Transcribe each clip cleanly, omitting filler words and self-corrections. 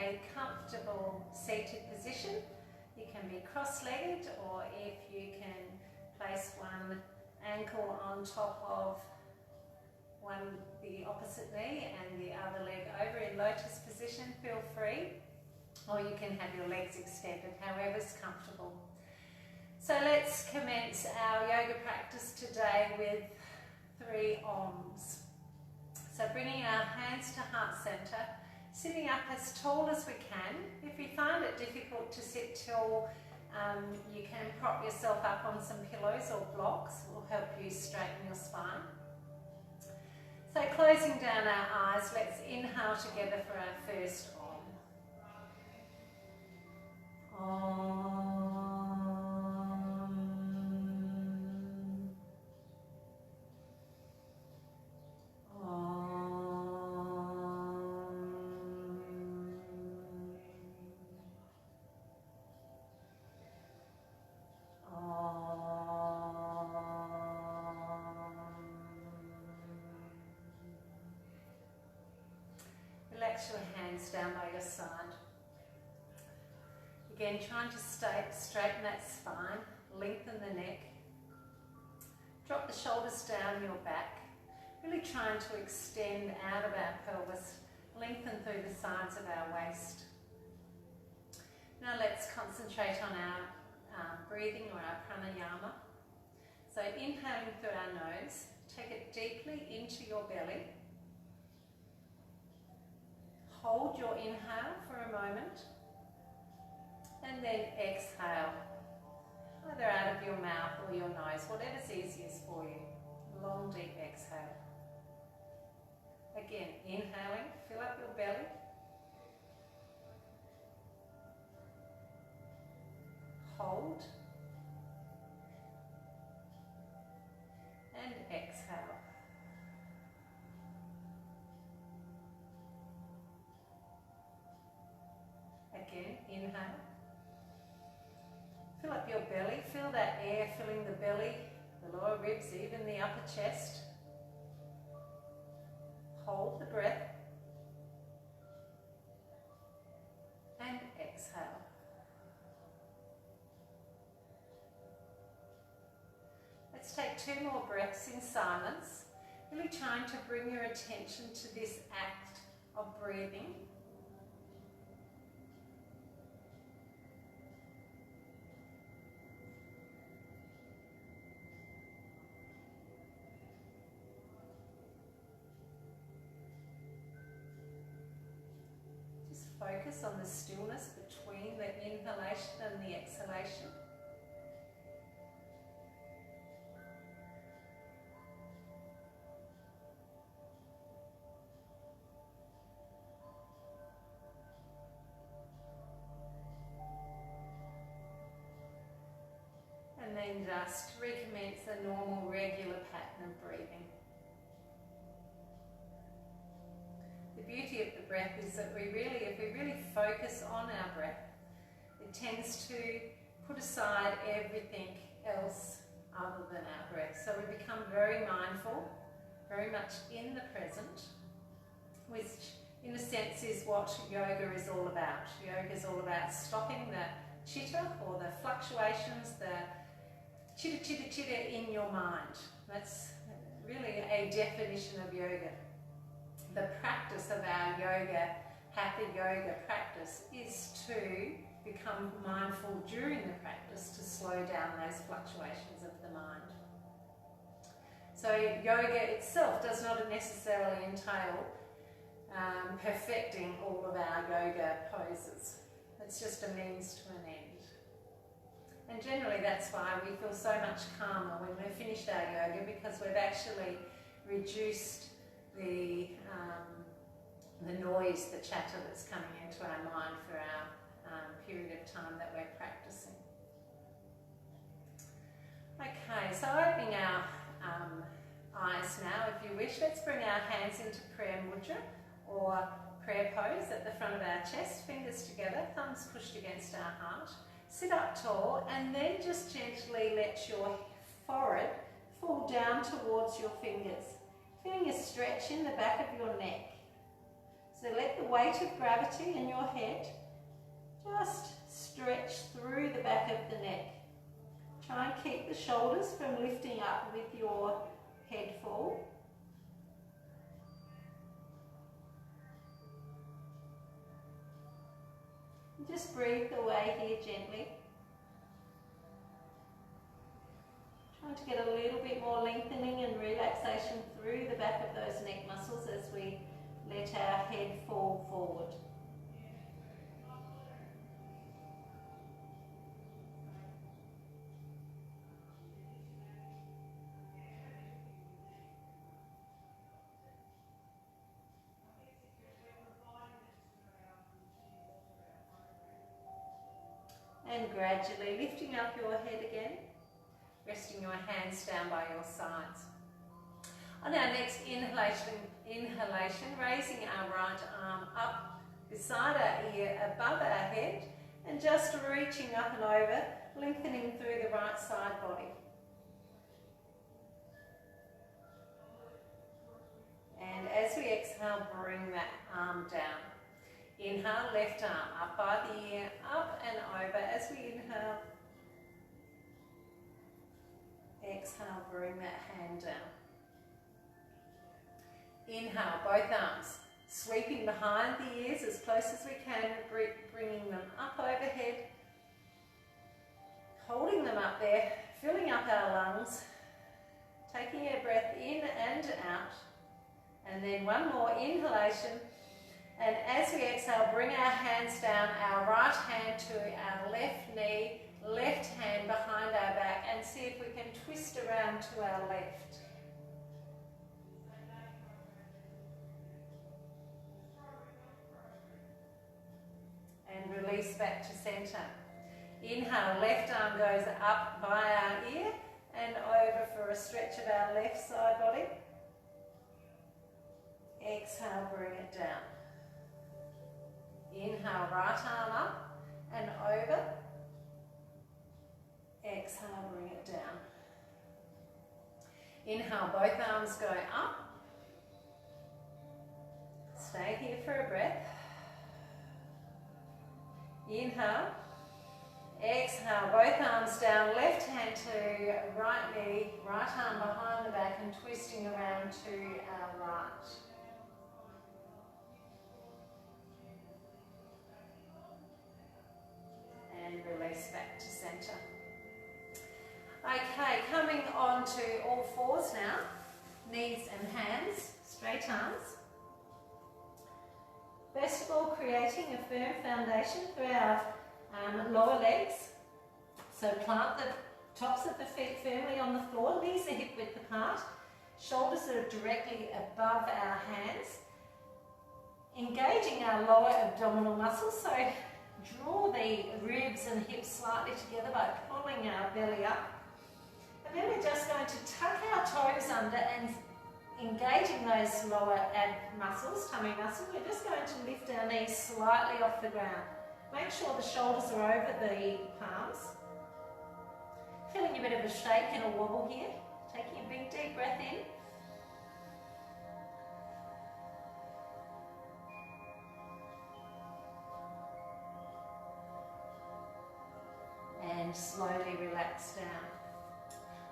a comfortable seated position. You can be cross-legged, or if you can place one ankle on top of the opposite knee and the other leg over in lotus position, feel free. Or you can have your legs extended, however's comfortable. So let's commence our yoga practice today with 3 Oms. So bringing our hands to heart center, sitting up as tall as we can. If you find it difficult to sit tall, you can prop yourself up on some pillows or blocks. It will help you straighten your spine. So closing down our eyes, let's inhale together for our first Om. Om. Relax your hands down by your side. Again, trying to straighten that spine, lengthen the neck. Drop the shoulders down your back, really trying to extend out of our pelvis, lengthen through the sides of our waist. Now let's concentrate on our breathing, or our pranayama. So inhaling through our nose, take it deeply into your belly. Hold your inhale for a moment, and then exhale, either out of your mouth or your nose, whatever's easiest for you. Long, deep exhale. Again, inhaling, fill up your belly. Hold. And exhale. Again, inhale. Fill up your belly, feel that air filling the belly, the lower ribs, even the upper chest. Hold the breath. And exhale. Let's take 2 more breaths in silence, really trying to bring your attention to this act of breathing. Focus on the stillness between the inhalation and the exhalation. And then just recommence the normal, regular pattern of breathing. The beauty of the breath is that if we really focus on our breath, it tends to put aside everything else other than our breath. So we become very mindful, very much in the present, which in a sense is what yoga is all about. Yoga is all about stopping the chitter, or the fluctuations, the chitter in your mind. That's really a definition of yoga. The practice of our yoga, hatha yoga practice, is to become mindful during the practice, to slow down those fluctuations of the mind. So yoga itself does not necessarily entail perfecting all of our yoga poses. It's just a means to an end. And generally that's why we feel so much calmer when we've finished our yoga, because we've actually reduced the noise, the chatter that's coming into our mind for our period of time that we're practicing. Okay, so opening our eyes now, if you wish, let's bring our hands into prayer mudra, or prayer pose at the front of our chest, fingers together, thumbs pushed against our heart. Sit up tall, and then just gently let your forehead fall down towards your fingers. Feeling a stretch in the back of your neck. So let the weight of gravity in your head just stretch through the back of the neck. Try and keep the shoulders from lifting up with your head fall. And just breathe away here gently. Trying to get a little bit more lengthening and relaxation through the back of those neck muscles as we let our head fall forward. And gradually lifting up your head again, resting your hands down by your sides. On our next inhalation, raising our right arm up beside our ear, above our head, and just reaching up and over, lengthening through the right side body. And as we exhale, bring that arm down. Inhale, left arm up by the ear, up and over. As we inhale, exhale, bring that hand down. Inhale, both arms sweeping behind the ears as close as we can, bringing them up overhead, holding them up there, filling up our lungs, taking a breath in and out, and then one more inhalation. And as we exhale, bring our hands down, our right hand to our left knee, left hand behind our back, and see if we can twist around to our left. And release back to centre. Inhale, left arm goes up by our ear and over for a stretch of our left side body. Exhale, bring it down. Inhale, right arm up and over. Exhale, bring it down. Inhale, both arms go up. Stay here for a breath. Inhale. Exhale, both arms down, left hand to right knee, right arm behind the back and twisting around to our right. And release back to centre. Okay, coming on to all fours now. Knees and hands, straight arms. First of all, creating a firm foundation for our lower legs. So plant the tops of the feet firmly on the floor, knees are hip width apart, shoulders are directly above our hands. Engaging our lower abdominal muscles, so draw the ribs and hips slightly together by pulling our belly up. And then we're just going to tuck our toes under and engaging those lower ab muscles, tummy muscles. We're just going to lift our knees slightly off the ground. Make sure the shoulders are over the palms. Feeling a bit of a shake and a wobble here. Taking a big deep breath in. And slowly relax down.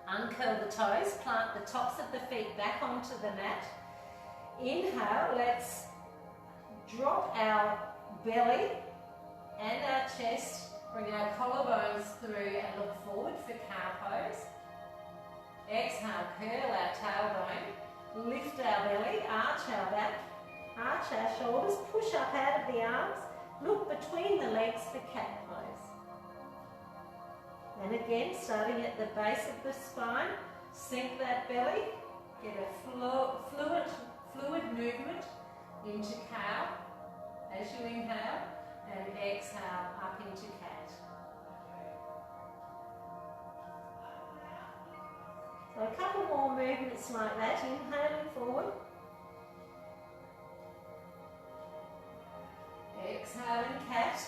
Uncurl the toes, plant the tops of the feet back onto the mat. Inhale, let's drop our belly and our chest, bring our collarbones through and look forward for cow pose. Exhale, curl our tailbone, lift our belly, arch our back, arch our shoulders, push up out of the arms, look between the legs for cat pose. And again, starting at the base of the spine, sink that belly, get a fluid movement into cow as you inhale, and exhale up into cat. So a couple more movements like that, inhaling forward. Exhaling cat.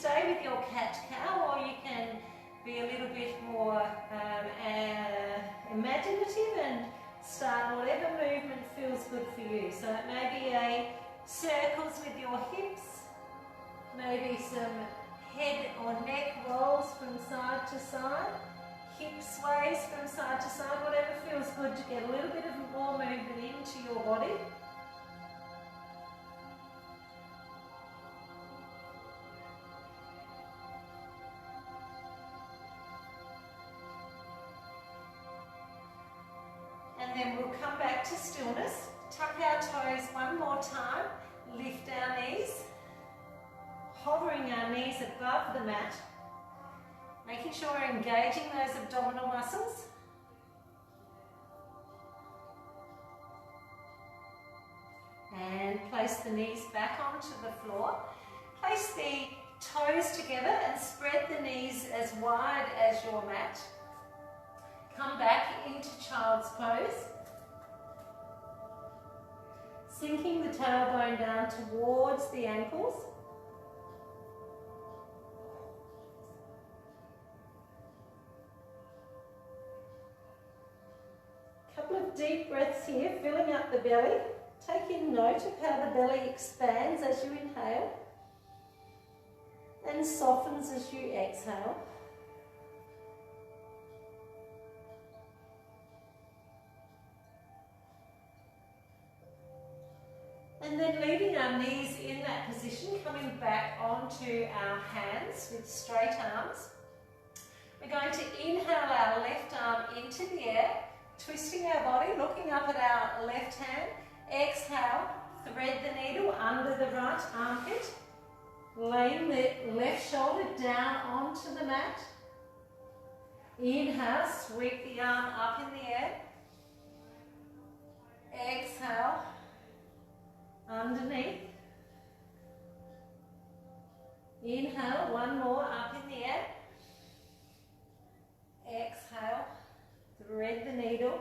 stay with your cat-cow, or you can be a little bit more imaginative and start whatever movement feels good for you. So it may be a circles with your hips, maybe some head or neck rolls from side to side, hip sways from side to side, whatever feels good to get a little bit of more movement into your body. And then we'll come back to stillness, tuck our toes one more time, lift our knees, hovering our knees above the mat, making sure we're engaging those abdominal muscles. And place the knees back onto the floor. Place the toes together and spread the knees as wide as your mat. Come back into child's pose. Sinking the tailbone down towards the ankles. Couple of deep breaths here, filling up the belly. Taking note of how the belly expands as you inhale and softens as you exhale. And then leaving our knees in that position, coming back onto our hands with straight arms. We're going to inhale our left arm into the air, twisting our body, looking up at our left hand. Exhale, thread the needle under the right armpit, laying the left shoulder down onto the mat. Inhale, sweep the arm up in the air. Exhale, underneath. Inhale, one more up in the air. Exhale, thread the needle.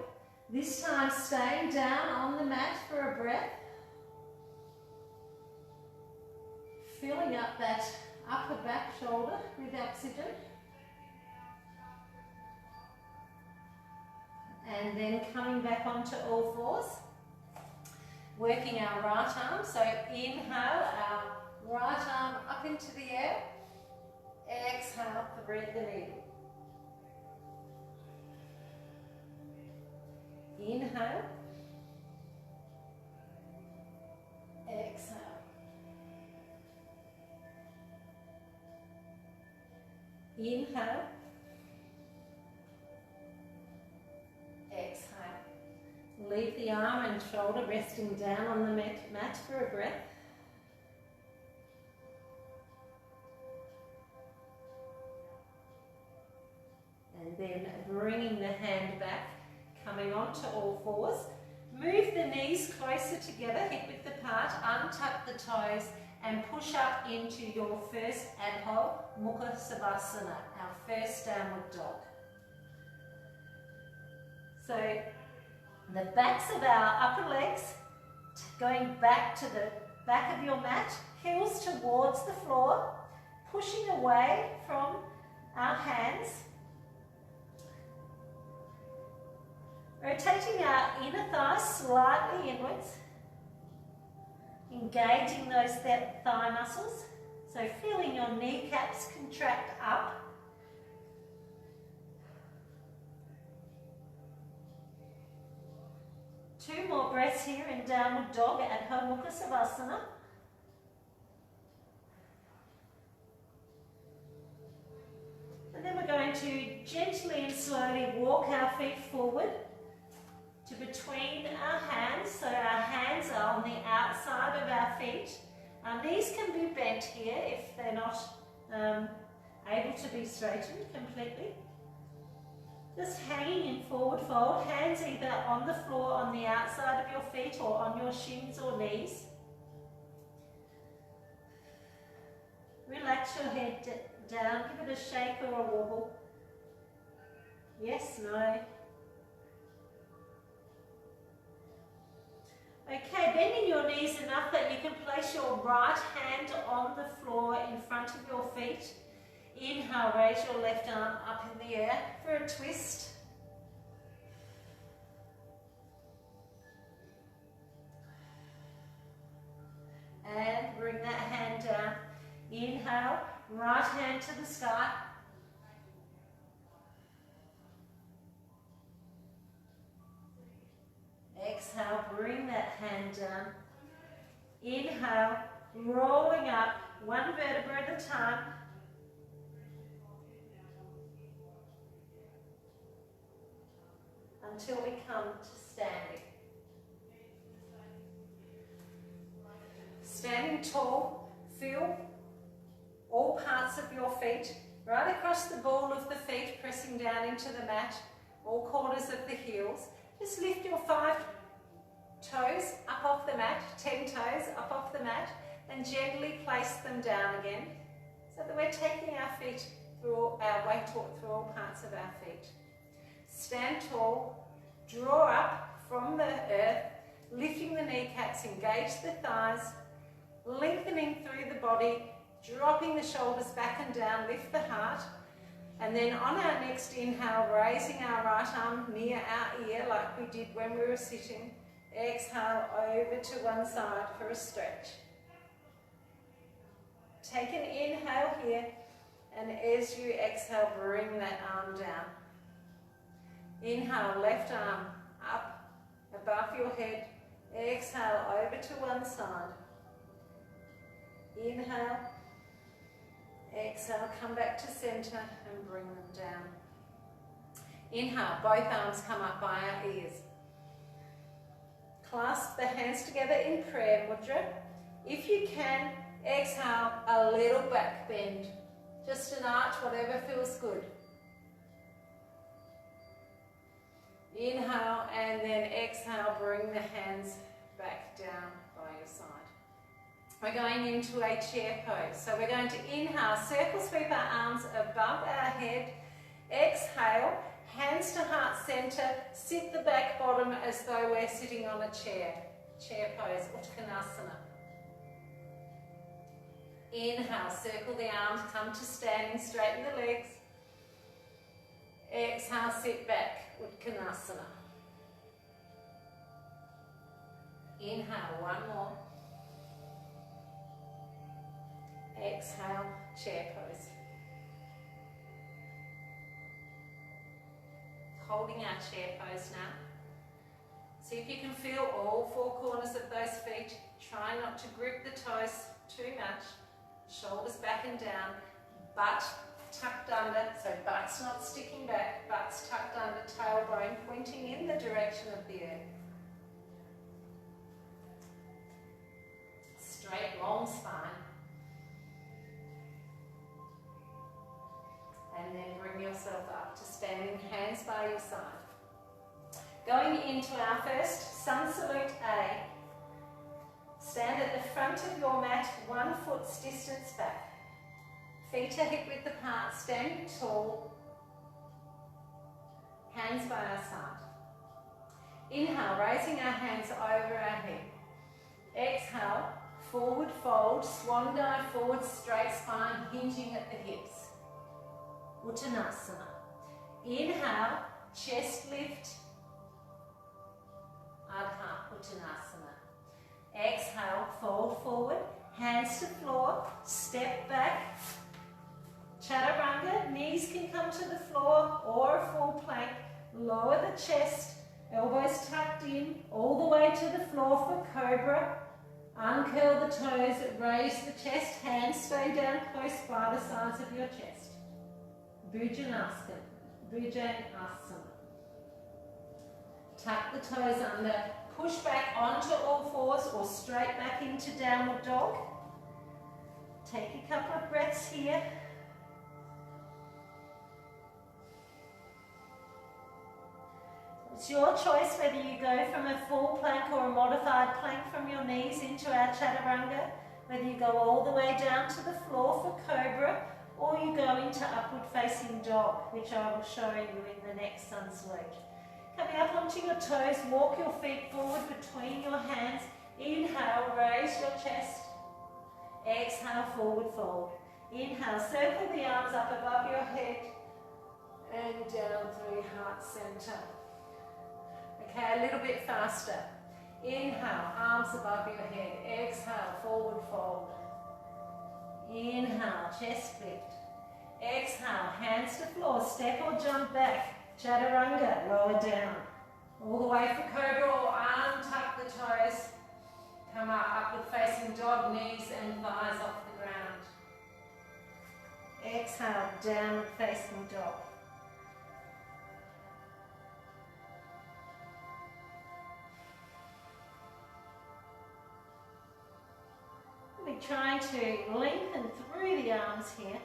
This time staying down on the mat for a breath. Filling up that upper back shoulder with oxygen. And then coming back onto all fours. Working our right arm. So inhale, our right arm up into the air. Exhale, thread the needle. Inhale, exhale. Inhale, exhale. Leave the arm and shoulder resting down on the mat for a breath. And then bringing the hand back. Coming onto all fours. Move the knees closer together, hip width apart, untuck the toes and push up into your first Adho Mukha Savasana, our first downward dog. So the backs of our upper legs going back to the back of your mat, heels towards the floor, pushing away from our hands. Rotating our inner thighs slightly inwards, engaging those thigh muscles, so feeling your kneecaps contract up. Two more breaths here in Downward Dog at Adho Mukha Savasana. And then we're going to gently and slowly walk our feet forward to between our hands, so our hands are on the outside of our feet. Our knees can be bent here if they're not able to be straightened completely. Just hanging in forward fold, hands either on the floor on the outside of your feet or on your shins or knees. Relax your head down, give it a shake or a wobble. Yes, no. Okay, bending your knees enough that you can place your right hand on the floor in front of your feet. Inhale, raise your left arm up in the air for a twist. And bring that hand down. Inhale, right hand to the sky. Exhale, bring that hand down. Inhale, rolling up, one vertebra at a time. Until we come to standing. Standing tall, feel all parts of your feet, right across the ball of the feet, pressing down into the mat, all corners of the heels. Just lift your 5 toes up off the mat, 10 toes up off the mat, and gently place them down again, so that we're taking our feet through our weight through all parts of our feet. Stand tall, draw up from the earth, lifting the kneecaps, engage the thighs, lengthening through the body, dropping the shoulders back and down, lift the heart. And then on our next inhale, raising our right arm near our ear like we did when we were sitting. Exhale over to one side for a stretch. Take an inhale here, and as you exhale, bring that arm down. Inhale, left arm up above your head. Exhale over to one side. Inhale. Exhale, come back to center and bring them down. Inhale, both arms come up by our ears. Clasp the hands together in prayer mudra. If you can, exhale a little back bend. Just an arch, whatever feels good. Inhale and then exhale, bring the hands back down by your side. We're going into a chair pose. So we're going to inhale, circle sweep our arms above our head. Exhale, hands to heart center, sit the back bottom as though we're sitting on a chair. Chair pose, Uttanasana. Inhale, circle the arms, come to standing, straighten the legs. Exhale, sit back, Uttanasana. Inhale, one more. Exhale, chair pose. Holding our chair pose now. See if you can feel all 4 corners of those feet. Try not to grip the toes too much. Shoulders back and down, butt tucked under, so butt's not sticking back, butt's tucked under, tailbone pointing in the direction of the earth. Straight, long spine. And then bring yourself up to standing, hands by your side. Going into our first sun salute A. Stand at the front of your mat, 1 foot's distance back. Feet are hip width apart, standing tall. Hands by our side. Inhale, raising our hands over our head. Exhale, forward fold, swan dive forward, straight spine, hinging at the hips. Uttanasana. Inhale, chest lift. Adha Uttanasana. Exhale, fold forward, hands to floor, step back. Chaturanga, knees can come to the floor or a full plank. Lower the chest, elbows tucked in, all the way to the floor for cobra. Uncurl the toes, raise the chest, hands stay down close by the sides of your chest. Bhujanasana. Tuck the toes under, push back onto all fours or straight back into downward dog. Take a couple of breaths here. It's your choice whether you go from a full plank or a modified plank from your knees into our chaturanga, whether you go all the way down to the floor for cobra, or you go into upward facing dog, which I will show you in the next sun salute. Coming up onto your toes, walk your feet forward between your hands. Even Exhale, forward fold. Inhale, circle the arms up above your head and down through heart center. Okay, a little bit faster. Inhale, arms above your head. Exhale, forward fold. Inhale, chest lift. Exhale, hands to floor, step or jump back. Chaturanga, lower down. All the way for cobra or untuck the toes. Come up, upward facing dog, knees and thighs off the ground. Exhale, downward facing dog. We're trying to lengthen through the arms here.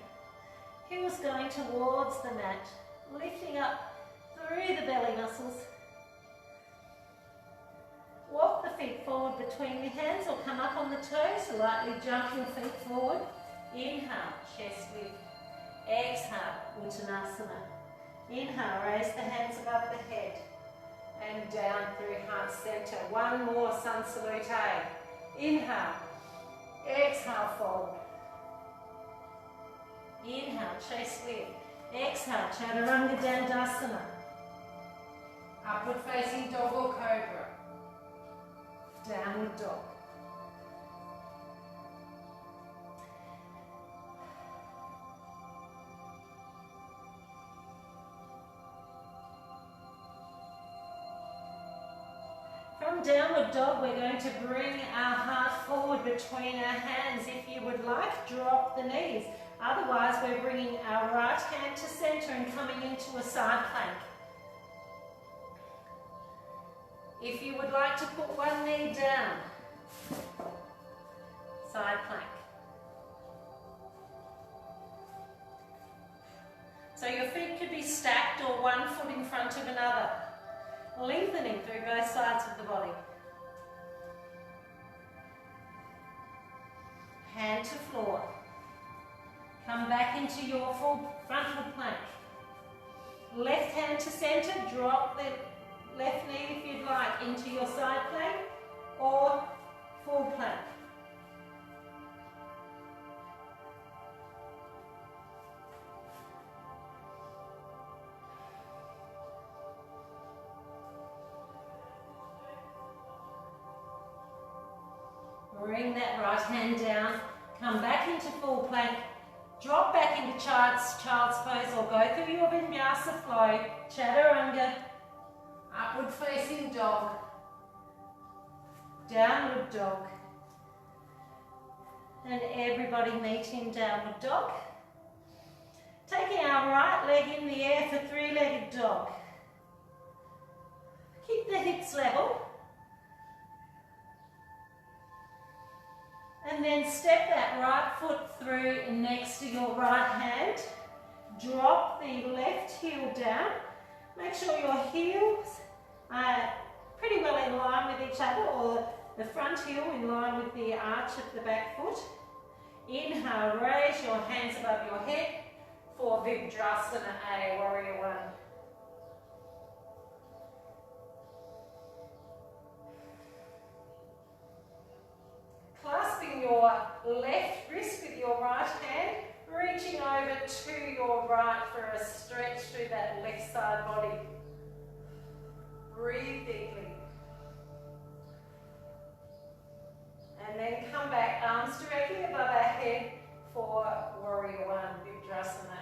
Heels going towards the mat, lifting up through the belly muscles. Walk the feet forward between the hands or come up on the toes, lightly jump your feet forward. Inhale, chest lift. Exhale, Uttanasana. Inhale, raise the hands above the head and down through heart center. One more, Sun Salute. Inhale, exhale, fold. Inhale, chest lift. Exhale, Chaturanga Dandasana. Upward facing dog or cobra. Downward dog. From downward dog, we're going to bring our heart forward between our hands. If you would like, drop the knees. Otherwise, we're bringing our right hand to center and coming into a side plank. If you would like to put one knee down, side plank. So your feet could be stacked or one foot in front of another, lengthening through both sides of the body. Hand to floor. Come back into your full frontal plank. Left hand to center, drop the left knee if you'd like into your side plank or full plank. Bring that right hand down, come back into full plank, drop back into child's pose or go through your vinyasa flow, chaturanga, upward facing dog, downward dog, and everybody meet in downward dog. Taking our right leg in the air for three-legged dog. Keep the hips level. And then step that right foot through next to your right hand. Drop the left heel down. Make sure your heels are pretty well in line with each other, or the front heel in line with the arch of the back foot. Inhale, raise your hands above your head for Vibdrasana A, Warrior One. Clasping your left wrist with your right hand, reaching over to your right for a stretch through that left side body. Breathe deeply. And then come back, arms directly above our head for Warrior One, Vibdrasana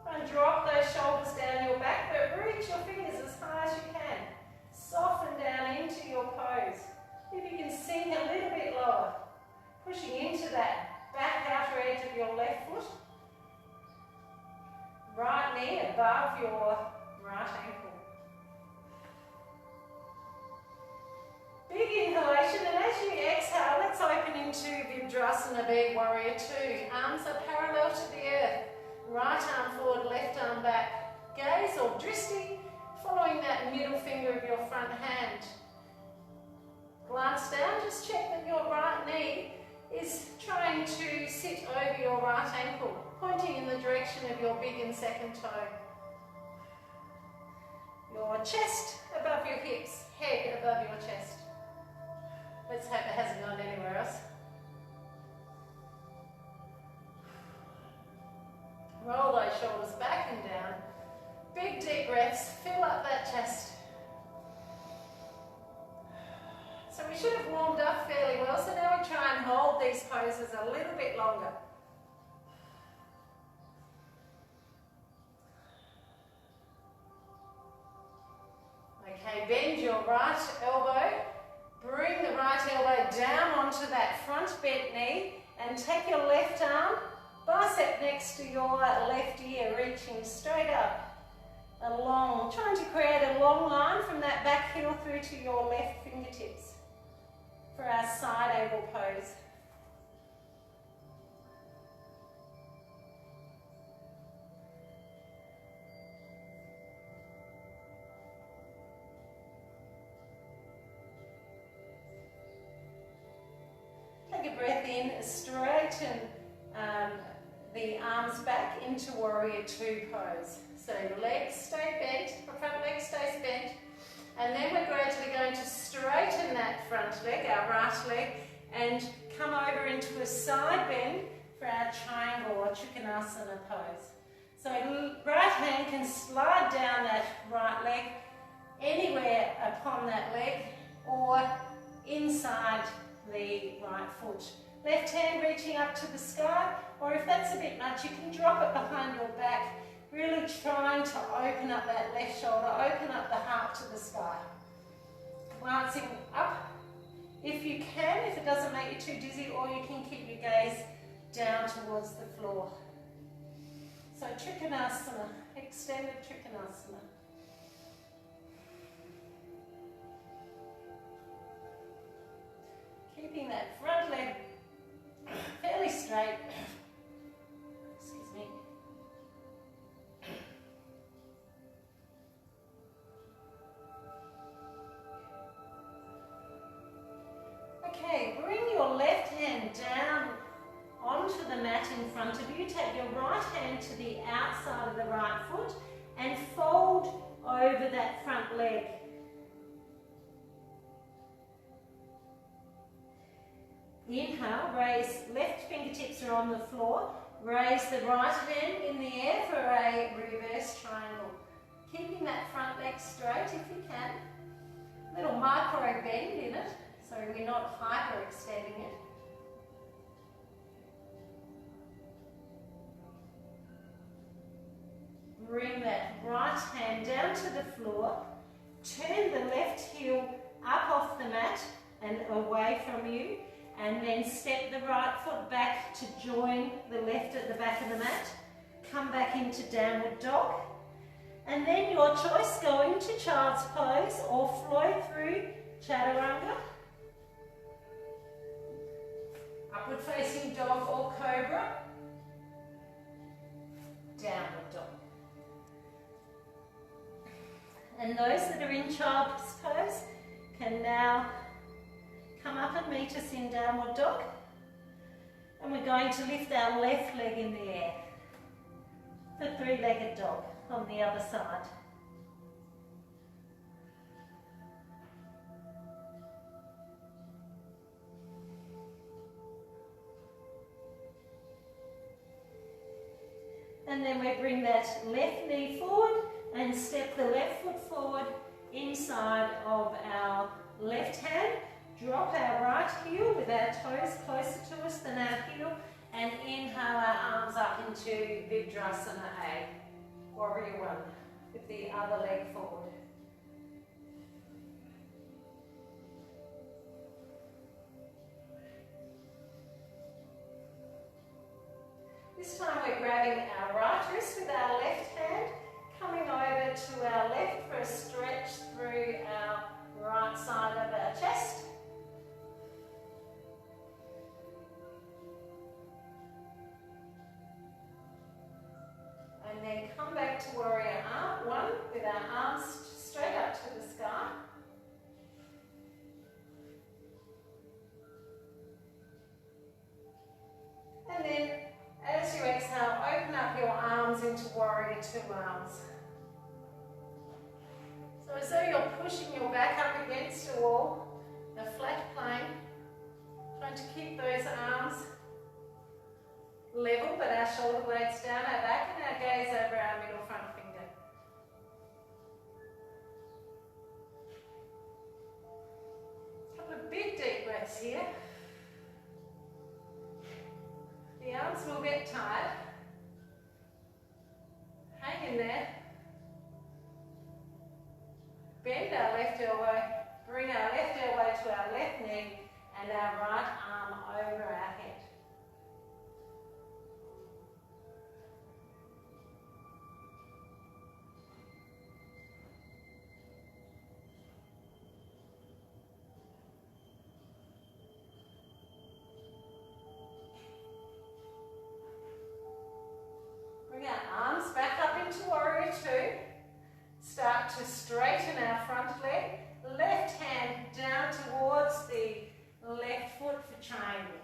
A. And drop those shoulders down your back, but reach your fingers as high as you can. Soften down into your pose. If you can sink a little bit lower, pushing into that back outer edge of your left foot. Right knee above your right ankle. Big inhalation, and as you exhale, let's open into Vibdrasana B, Warrior Two. Arms are parallel to the earth. Right arm forward, left arm back. Gaze or drishti, following that middle finger of your front hand. Glance down, just check that your right knee is trying to sit over your right ankle, pointing in the direction of your big and second toe. Your chest above your hips, head above your chest. Let's hope it hasn't gone anywhere else. Roll those shoulders back and down. Big deep breaths, fill up that chest. So we should have warmed up fairly well, so now we try and hold these poses a little bit longer. Okay, bend your right elbow, bring the right elbow down onto that front bent knee and take your left arm, bicep next to your left ear, reaching straight up. Trying to create a long line from that back heel through to your left fingertips for our side angle pose. Take a breath in, straighten the arms back into warrior two pose. So legs stay bent, front leg stays bent, and then we're gradually going to straighten that front leg, our right leg, and come over into a side bend for our triangle or Trikonasana pose. So right hand can slide down that right leg anywhere upon that leg or inside the right foot. Left hand reaching up to the sky, or if that's a bit much, you can drop it behind your back, really trying to open up that left shoulder, open up the heart to the sky. Glancing up, if you can, if it doesn't make you too dizzy, or you can keep your gaze down towards the floor. So Trikonasana, extended Trikonasana. Keeping that front leg fairly straight. Excuse me. Okay, bring your left hand down onto the mat in front of you. Take your right hand to the outside of the right foot and fold over that front leg. Inhale, raise, left fingertips are on the floor. Raise the right hand in the air for a reverse triangle. Keeping that front leg straight if you can. Little micro bend in it, so we're not hyperextending it. Bring that right hand down to the floor. Turn the left heel up off the mat and away from you. And then step the right foot back to join the left at the back of the mat. Come back into downward dog. And then your choice, go into child's pose or flow through chaturanga. Upward facing dog or cobra. Downward dog. And those that are in child's pose can now come up and meet us in downward dog. And we're going to lift our left leg in the air for three-legged dog on the other side. And then we bring that left knee forward and step the left foot forward inside of our left hand. Drop our right heel with our toes closer to us than our heel, and inhale our arms up into Virdrasana A, Warrior One, with the other leg forward. This time we're grabbing our right wrist with our left hand, coming over to our left for a stretch through our right side of our chest. And then come back to Warrior One with our arms straight up to the sky. And then as you exhale, open up your arms into Warrior Two arms. So as though you're pushing your back up against a wall, a flat plane. Trying to keep those arms level, but our shoulder blades down our back and our gaze over our middle front finger. A couple of big deep breaths here. The arms will get tired. Hang in there. Bend our left elbow, bring our left elbow to our left knee and our right arm over our head. Bring our arms back up into Warrior Two. Start to straighten our front leg. Left hand down towards the left foot for triangle.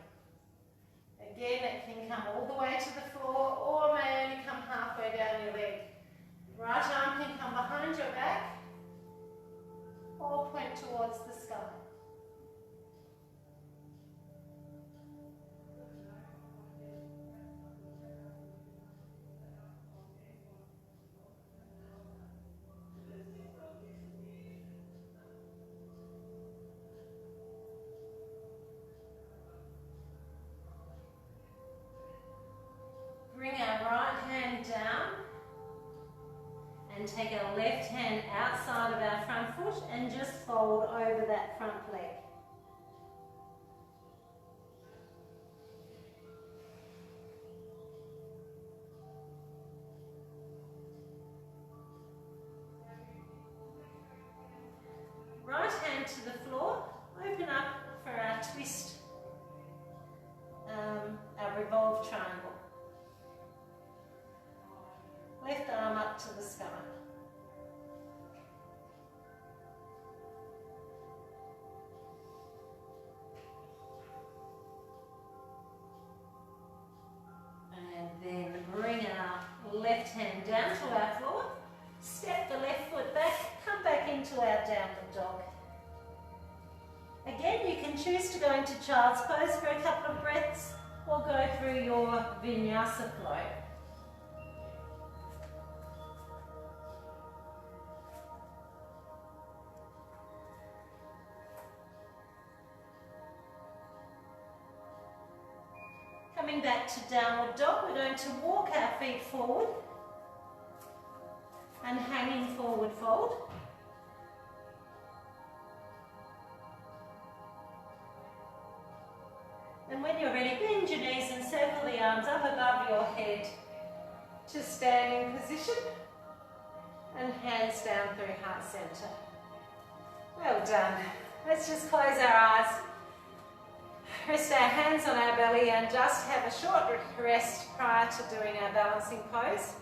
Again, it can come all the way to the floor or may only come halfway down your leg. Right arm can come behind your back or point towards the sky. Bring our right hand down and take our left hand outside of our front foot and just fold over that front leg. Right hand to the floor, open up for our twist, our revolved triangle. Left arm up to the sky. And then bring our left hand down to our floor. Step the left foot back, come back into our downward dog. Again, you can choose to go into child's pose for a couple of breaths or go through your vinyasa flow. Coming back to downward dog, we're going to walk our feet forward and hanging forward fold. And when you're ready, bend your knees and circle the arms up above your head to standing position and hands down through heart center. Well done. Let's just close our eyes. Rest our hands on our belly and just have a short rest prior to doing our balancing pose.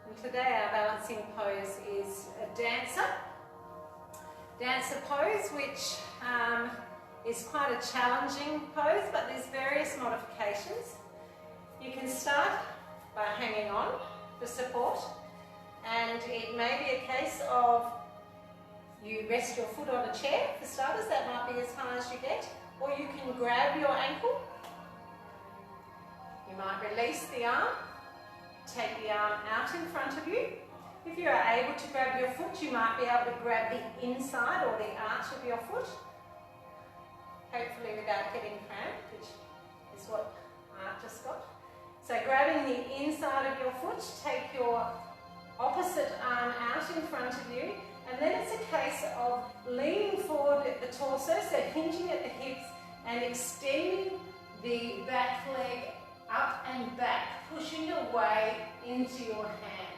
And today our balancing pose is a dancer. Dancer pose, which is quite a challenging pose, but there's various modifications. You can start by hanging on for support, and it may be a case of you rest your foot on a chair for starters, that might be as high as you get, or you can grab your ankle. You might release the arm, take the arm out in front of you. If you are able to grab your foot, you might be able to grab the inside or the arch of your foot, hopefully without getting cramped, which is what I just got. So grabbing the inside of your foot, take your opposite arm out in front of you, and then it's a case of leaning forward at the torso, so hinging at the hips and extending the back leg up and back, pushing your way into your hand.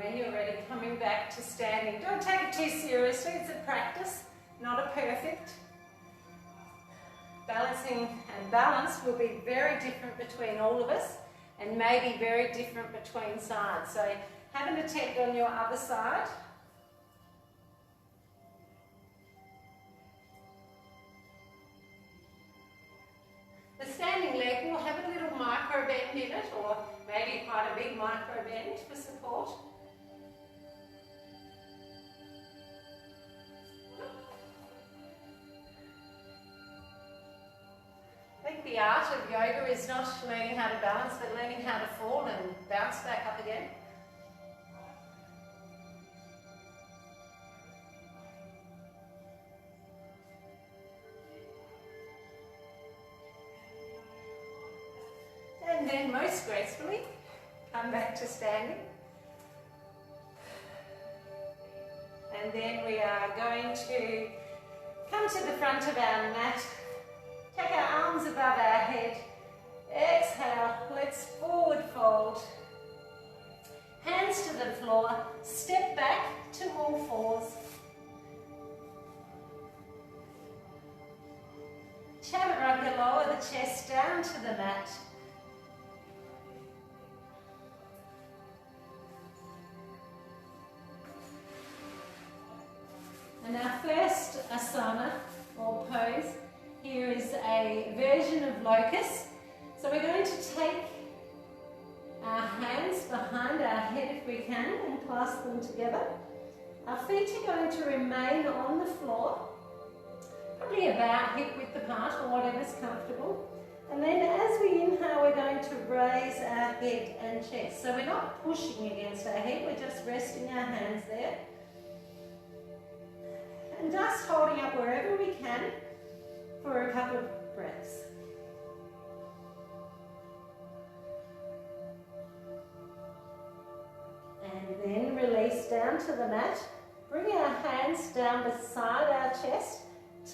When you're ready, coming back to standing. Don't take it too seriously, it's a practice, not a perfect. balancing and balance will be very different between all of us and maybe very different between sides. So have an attempt on your other side. The standing leg will have a little micro bend in it, or maybe quite a big micro bend for support. I think the art of yoga is not learning how to balance, but learning how to fall and bounce back up again. And then most gracefully, come back to standing. And then we are going to come to the front of our mat. Take our arms above our head. Exhale, let's forward fold. Hands to the floor. Step back to all fours. Chaturanga, lower the chest down to the mat. And our first asana, or pose, here is a version of locust. So we're going to take our hands behind our head if we can and clasp them together. Our feet are going to remain on the floor, probably about hip width apart or whatever's comfortable. And then as we inhale, we're going to raise our head and chest. So we're not pushing against our head, we're just resting our hands there. And just holding up wherever we can for a couple of breaths. And then release down to the mat. Bring our hands down beside our chest.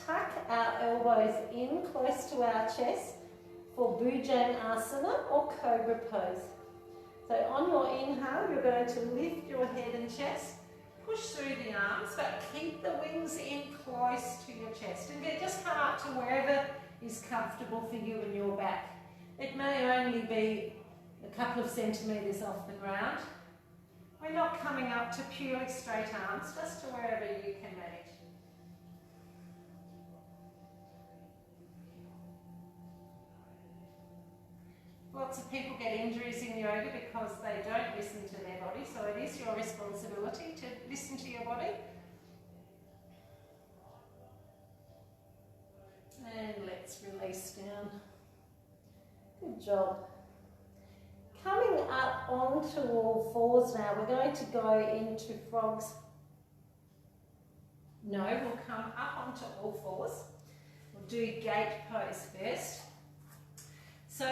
Tuck our elbows in close to our chest for Bhujangasana or Cobra pose. So on your inhale, you're going to lift your head and chest. Push through the arms, but keep the wings in close to your chest. And just come up to wherever is comfortable for you and your back. It may only be a couple of centimetres off the ground. We're not coming up to purely straight arms, just to wherever you can manage. Lots of people get injuries in yoga because they don't listen to their body, so it is your responsibility to listen to your body. And let's release down. Good job. Coming up onto all fours now, we're going to go into frogs. No, we'll come up onto all fours. We'll do gate pose first. So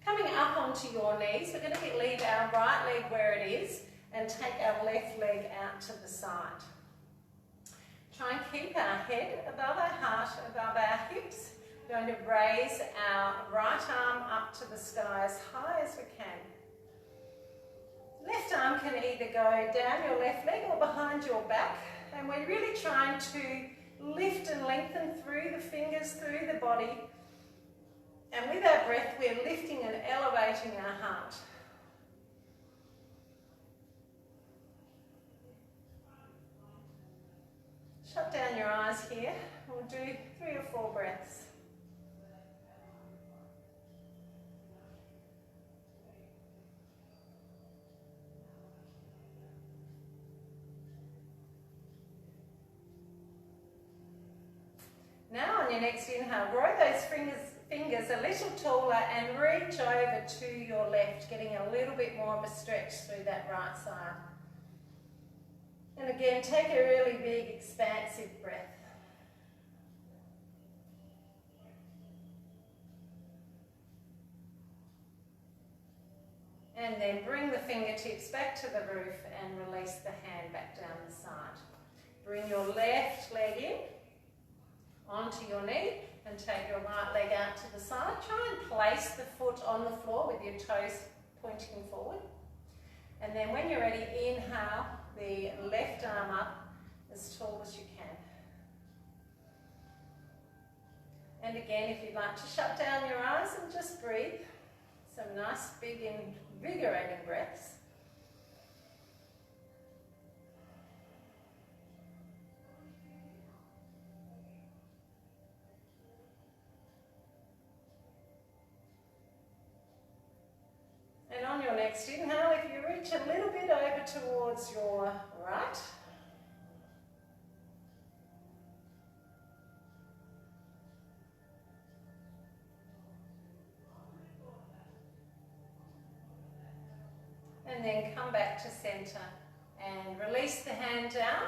coming up onto your knees, we're going to leave our right leg where it is and take our left leg out to the side. Try and keep our head above our heart, above our hips. We're going to raise our right arm up to the sky as high as we can. Left arm can either go down your left leg or behind your back, and we're really trying to lift and lengthen through the fingers, through the body. And with our breath, we're lifting and elevating our heart. Shut down your eyes here. We'll do 3 or 4 breaths. Now on your next inhale, grow those fingers a little taller and reach over to your left, getting a little bit more of a stretch through that right side. And again, take a really big, expansive breath. And then bring the fingertips back to the roof and release the hand back down the side. Bring your left leg in onto your knee and take your right leg out to the side. Try and place the foot on the floor with your toes pointing forward. And then when you're ready, inhale the left arm up as tall as you can. And again, if you'd like to shut down your eyes and just breathe, some nice big invigorating breaths. And on your next inhale, if you reach a little bit over towards your right, and then come back to centre and release the hand down.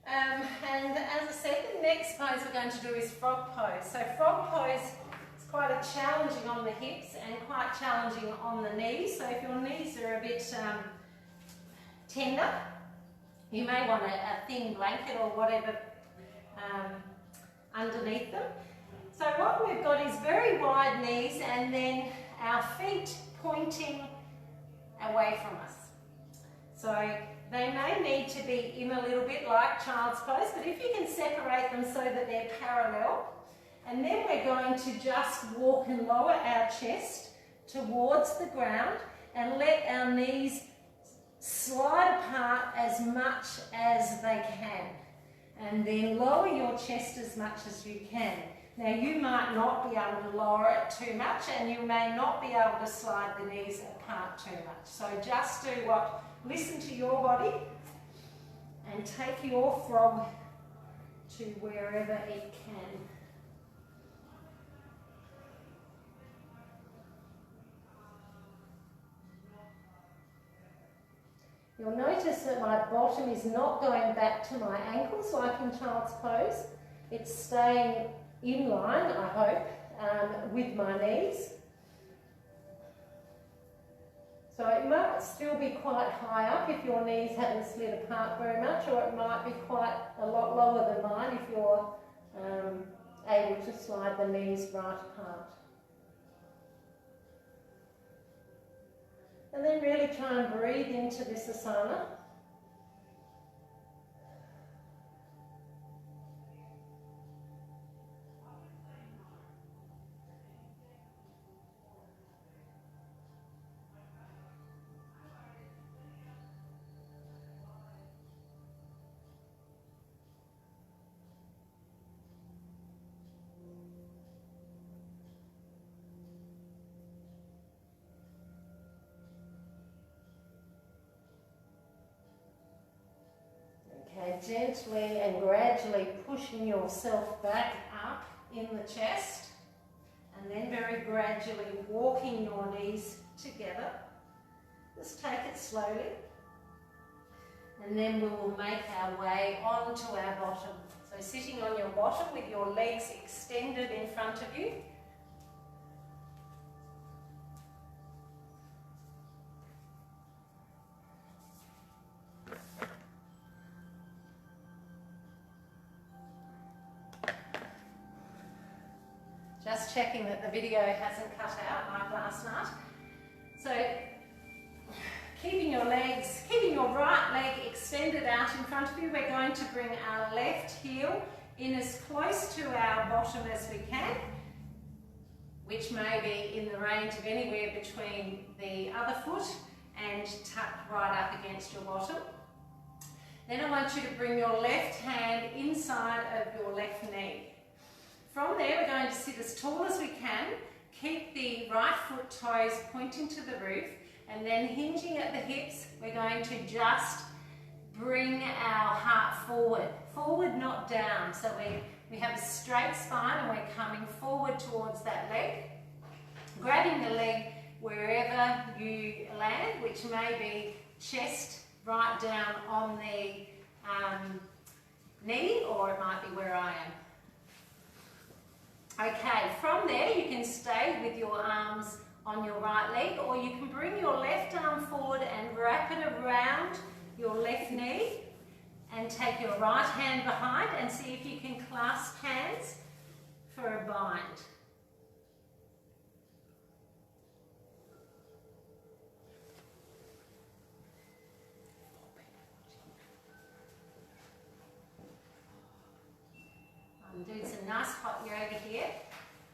And as I said, the next pose we're going to do is frog pose. So frog pose is quite a challenging on the hips and quite challenging on the knees. So if your knees are a bit tender, you may want a thin blanket or whatever underneath them. So what we've got is very wide knees and then our feet pointing away from us. So they may need to be in a little bit like child's pose, but if you can separate them so that they're parallel, and then we're going to just walk and lower our chest towards the ground and let our knees slide apart as much as they can. And then lower your chest as much as you can. Now you might not be able to lower it too much and you may not be able to slide the knees apart too much. So just do what, listen to your body and take your frog to wherever it can. You'll notice that my bottom is not going back to my ankles like in child's pose. It's staying in line, I hope, with my knees. So it might still be quite high up if your knees haven't slid apart very much, or it might be quite a lot lower than mine if you're able to slide the knees right apart. And then really try and breathe into this asana. Okay, gently and gradually pushing yourself back up in the chest, and then very gradually walking your knees together. Just take it slowly, and then we will make our way onto our bottom. So sitting on your bottom with your legs extended in front of you. Just checking that the video hasn't cut out like last night. So keeping your right leg extended out in front of you, we're going to bring our left heel in as close to our bottom as we can, which may be in the range of anywhere between the other foot and tucked right up against your bottom. Then I want you to bring your left hand inside of your left knee. From there, we're going to sit as tall as we can, keep the right foot toes pointing to the roof, and then hinging at the hips, we're going to just bring our heart forward. Forward, not down. So we have a straight spine and we're coming forward towards that leg. Grabbing the leg wherever you land, which may be chest right down on the knee, or it might be where I am. Okay, from there you can stay with your arms on your right leg, or you can bring your left arm forward and wrap it around your left knee and take your right hand behind and see if you can clasp hands for a bind. Do some nice hot yoga here.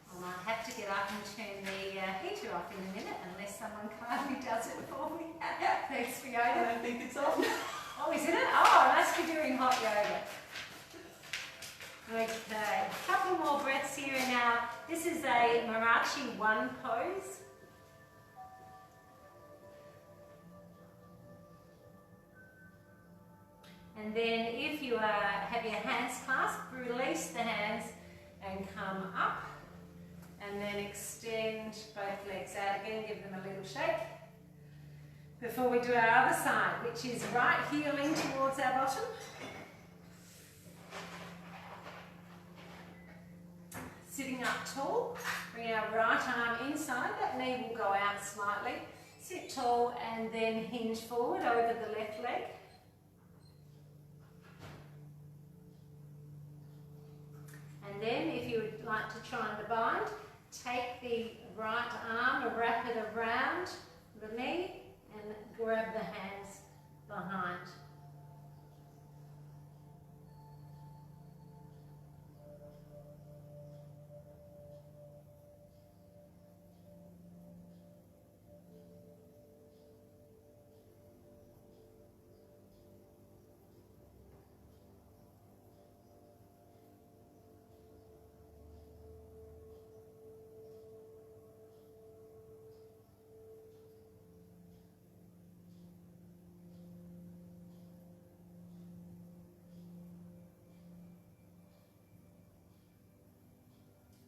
I might have to get up and turn the heater off in a minute unless someone kindly does it for me. Thanks, Fiona. I don't think it's on. Oh, isn't it? Oh, I must be doing hot yoga. Okay, a couple more breaths here now. This is a Marachi 1 pose. And then if you have your hands clasped, release the hands and come up. And then extend both legs out again, give them a little shake. Before we do our other side, which is right heel in towards our bottom. Sitting up tall, bring our right arm inside, that knee will go out slightly. Sit tall and then hinge forward over the left leg. And then if you would like to try and bind, take the right arm and wrap it around the knee and grab the hands behind.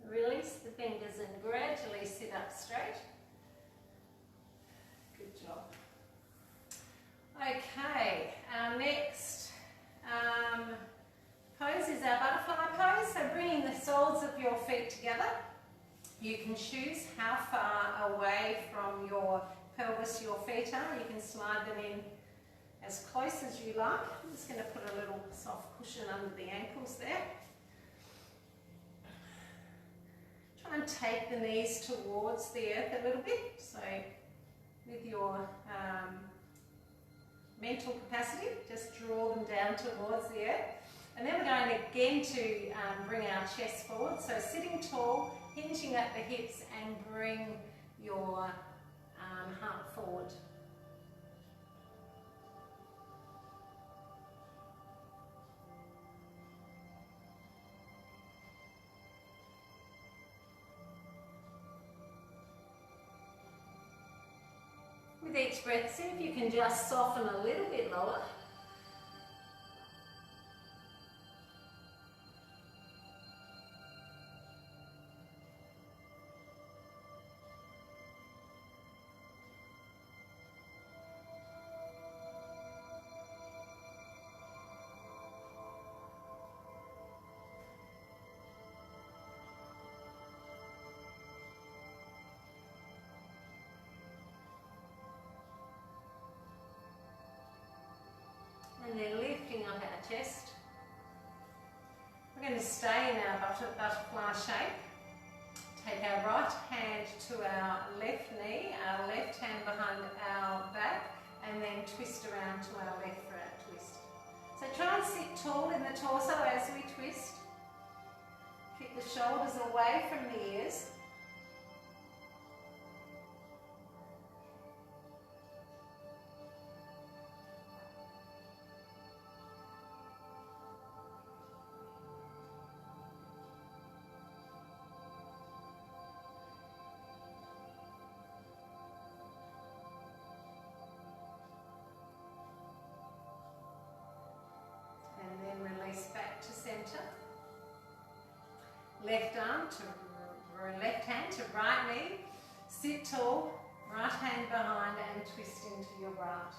Release the fingers and gradually sit up straight. Good job. Okay, our next pose is our butterfly pose. So bringing the soles of your feet together. You can choose how far away from your pelvis your feet are. You can slide them in as close as you like. I'm just going to put a little soft cushion under the ankles there. Try and take the knees towards the earth a little bit, so with your mental capacity, just draw them down towards the earth. And then we're going again to bring our chest forward, so sitting tall, hinging at the hips and bring your heart forward. With each breath, see if you can just soften a little bit lower. And then lifting up our chest. We're going to stay in our butterfly shape. Take our right hand to our left knee, our left hand behind our back, and then twist around to our left for our twist. So try and sit tall in the torso as we twist. Keep the shoulders away from the ears. Back to centre. Left arm to left hand to right knee. Sit tall, right hand behind and twist into your right.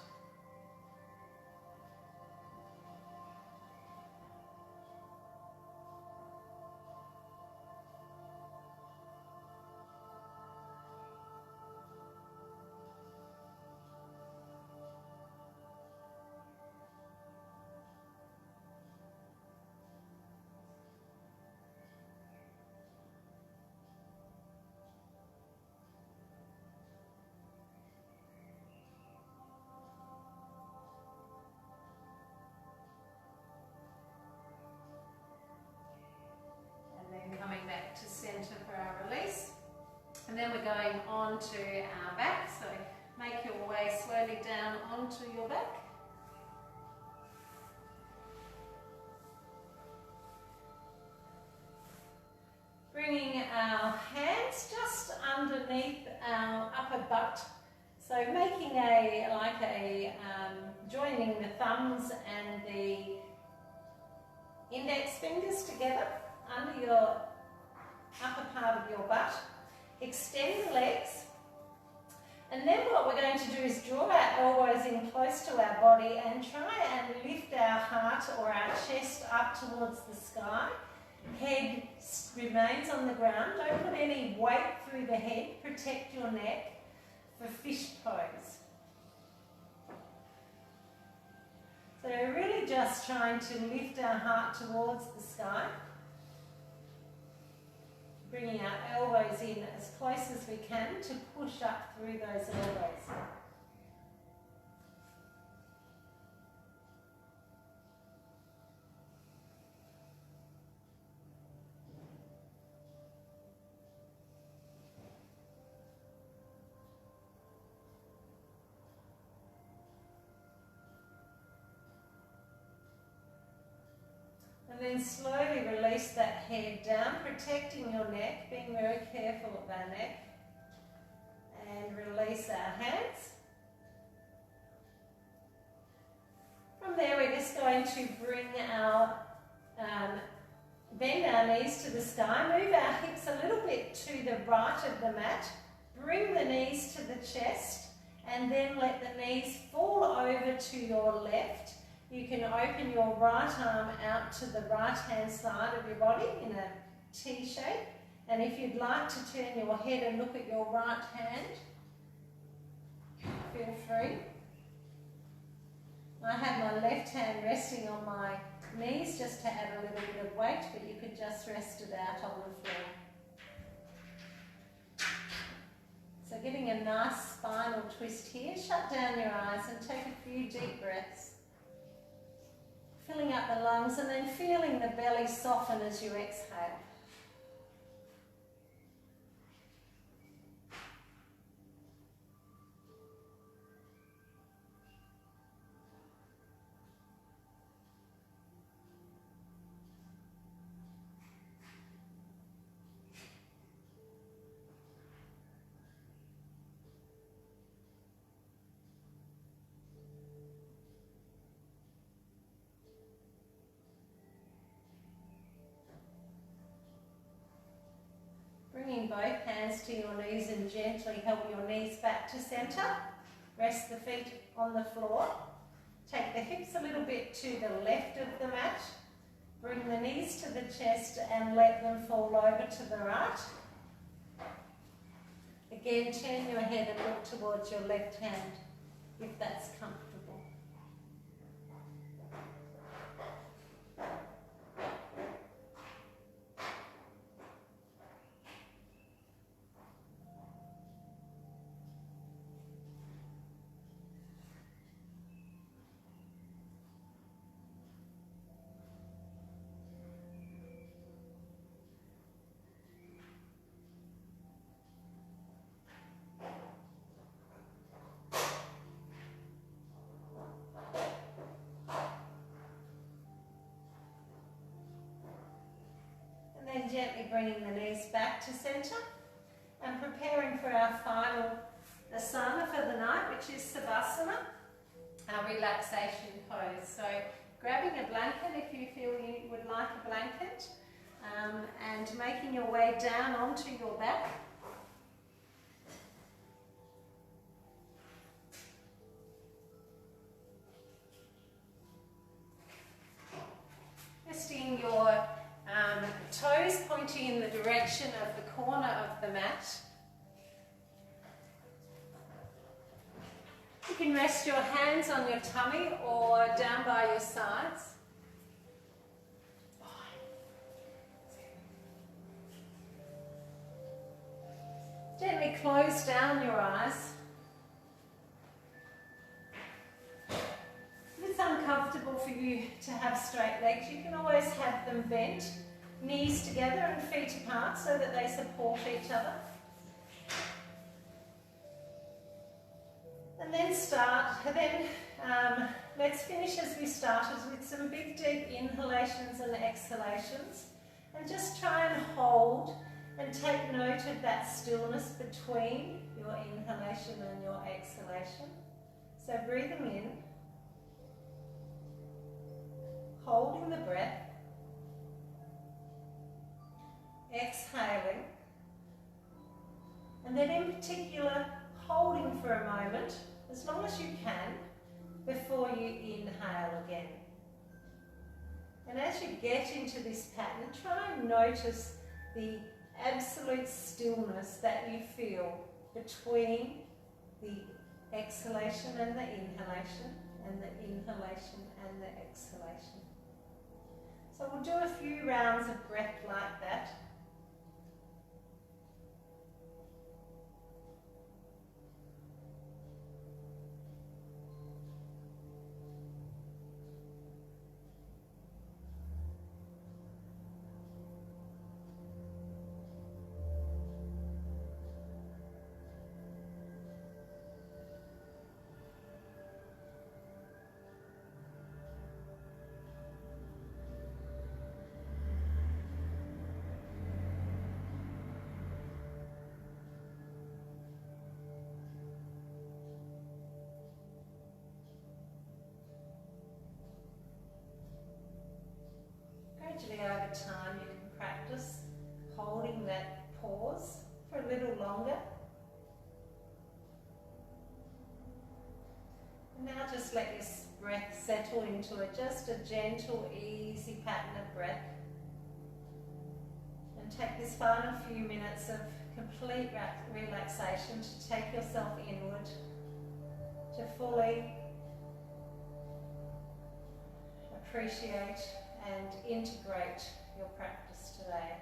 going onto our back. So make your way slowly down onto your back. Bringing our hands just underneath our upper butt. So making joining the thumbs and the index fingers together under your upper part of your butt. Extend the legs. And then what we're going to do is draw our elbows in close to our body and try and lift our heart or our chest up towards the sky. Head remains on the ground. Don't put any weight through the head. Protect your neck for fish pose. So we're really just trying to lift our heart towards the sky. Bringing our elbows in as close as we can to push up through those elbows. And then slowly release that head down, protecting your neck, being very careful of our neck. And release our hands. From there we're just going to bring our, bend our knees to the sky, move our hips a little bit to the right of the mat, bring the knees to the chest, and then let the knees fall over to your left. You can open your right arm out to the right-hand side of your body in a T shape. And if you'd like to turn your head and look at your right hand, feel free. I have my left hand resting on my knees just to add a little bit of weight, but you could just rest it out on the floor. So getting a nice spinal twist here. Shut down your eyes and take a few deep breaths. Filling up the lungs and then feeling the belly soften as you exhale. Bringing both hands to your knees and gently help your knees back to centre. Rest the feet on the floor. Take the hips a little bit to the left of the mat. Bring the knees to the chest and let them fall over to the right. Again, turn your head and look towards your left hand if that's comfortable. And gently bringing the knees back to centre and preparing for our final asana for the night, which is Savasana, our relaxation pose. So grabbing a blanket if you feel you would like a blanket, and making your way down onto your back. Resting your toes pointing in the direction of the corner of the mat. You can rest your hands on your tummy or down by your sides. Gently close down your eyes. If it's uncomfortable for you to have straight legs, you can always have them bent, knees together and feet apart so that they support each other. And then let's finish as we started with some big deep inhalations and exhalations. And just try and hold and take note of that stillness between your inhalation and your exhalation. So breathing in, holding the breath, exhaling, and then in particular holding for a moment, as long as you can, before you inhale again. And as you get into this pattern, try and notice the absolute stillness that you feel between the exhalation and the inhalation, and the inhalation and the exhalation. So we'll do a few rounds of breath like that. Gradually over time you can practice holding that pause for a little longer. And now just let your breath settle into just a gentle, easy pattern of breath. And take this final few minutes of complete relaxation to take yourself inward, to fully appreciate and integrate your practice today.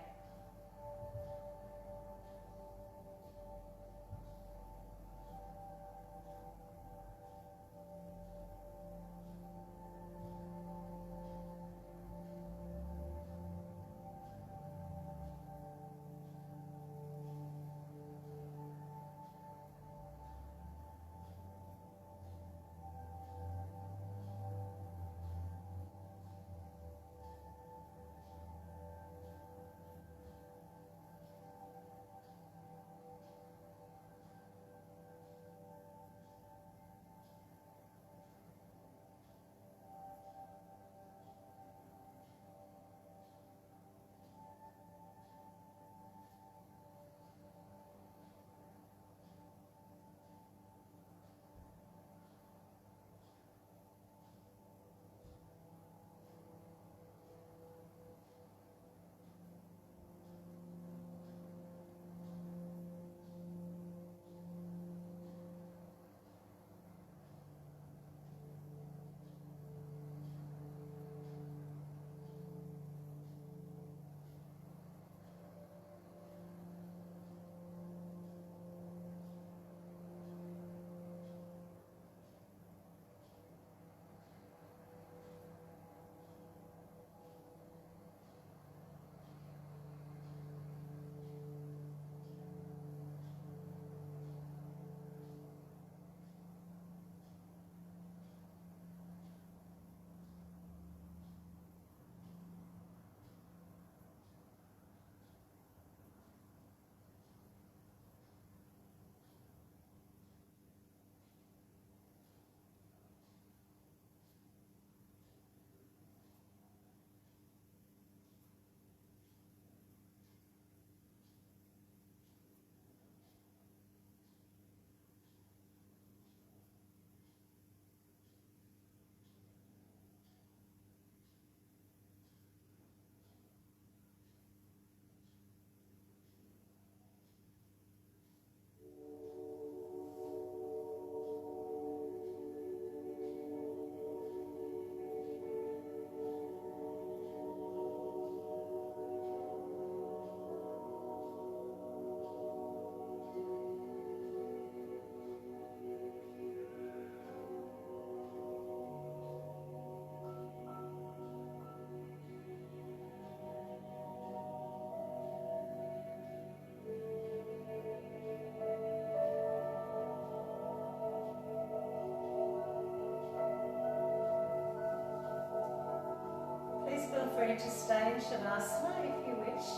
free to stay in Shavasana if you wish.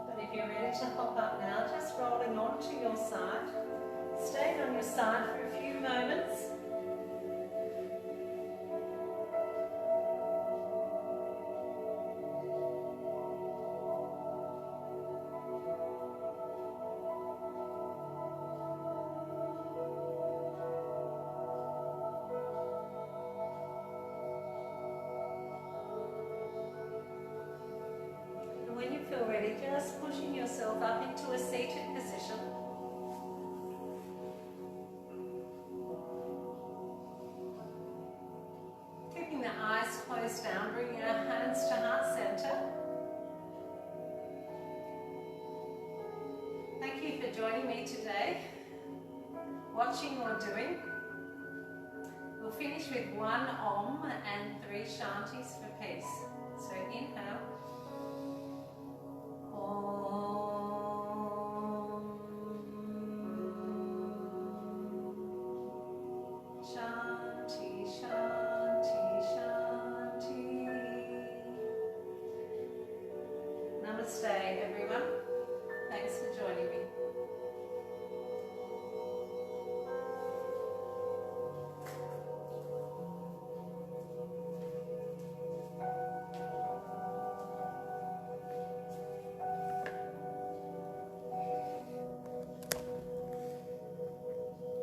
But if you're ready to hop up now, just rolling onto your side. Staying on your side for a few moments. When you feel ready, just pushing yourself up into a seated position. Keeping the eyes closed down, bringing our hands to heart center. Thank you for joining me today, watching or doing. We'll finish with one Om and 3 Shantis for peace. So inhale. Shanti, Shanti, Shanti. Namaste, everyone.